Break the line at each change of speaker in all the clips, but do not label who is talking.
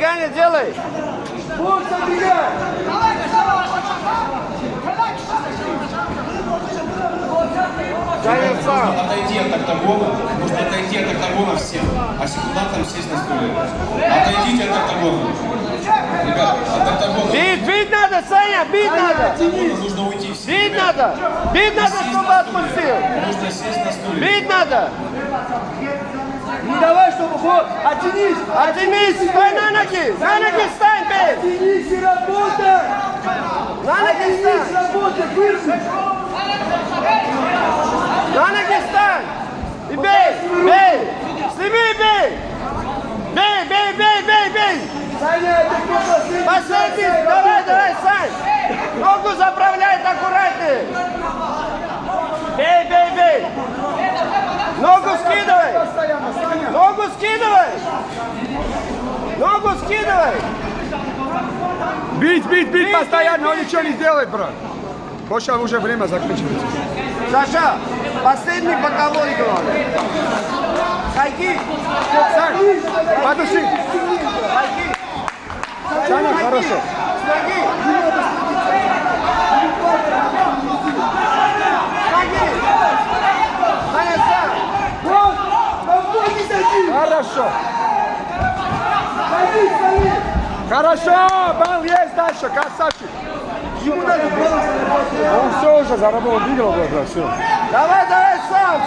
Отбегание делай.
Бокс отбегай.
Занят сам.
Отойди от октагона, может отойти от октагона всем, а секундантам сесть на стуле. Отойдите от октагона. Ребят, от октагона.
Бить надо, Саня, бить надо.
Нужно уйти всем.
Бить надо, чтобы отпустил.
Нужно сесть на стуле.
Бить надо.
Не давай, чтобы вот, оттянись.
Оттянись, стой на ноги встань, бей.
Оттянись и работай.
На ноги
Оттянись,
встань,
работай, выше.
на ноги встань. И бей. Сними, бей. Бей.
Саня, это кто
Последний, давай, Сань. Ногу заправляет аккуратнее. Бей. Ногу скидывай.
Постоянно, Саня.
Ногу скидывай.
Бить постоянно, он ничего не сделает, брат. Больше уже время заканчивается.
Саша, последний боковой главное. Хайки.
Сань, подуши. Саня, хорошо.
Ноги. Саня, сам.
Вот, помоги зайти. Хорошо. Стои. Хорошо, бал есть дальше, красавчик. Ему надо было заработать. Он все уже заработал, видел, брат, все.
Давай, сам.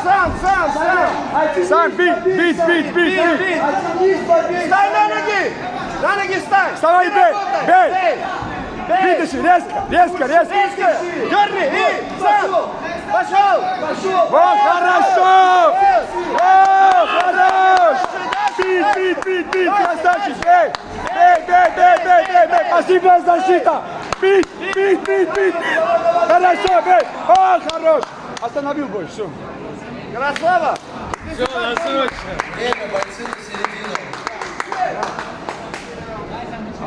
Сам, бить.
Оттянись, побей. Встань на ноги встань.
Вставай, бей. Видишь, резко.
Дерни, и сам. Пошел.
Вот, хорошо. О, хорош. Бить, красавчик. Бей. Пассивная защита. Бить. Хорошо, бей. О, хорош. Остановил бой, все.
Ярослава.
Время, бойцы на середину.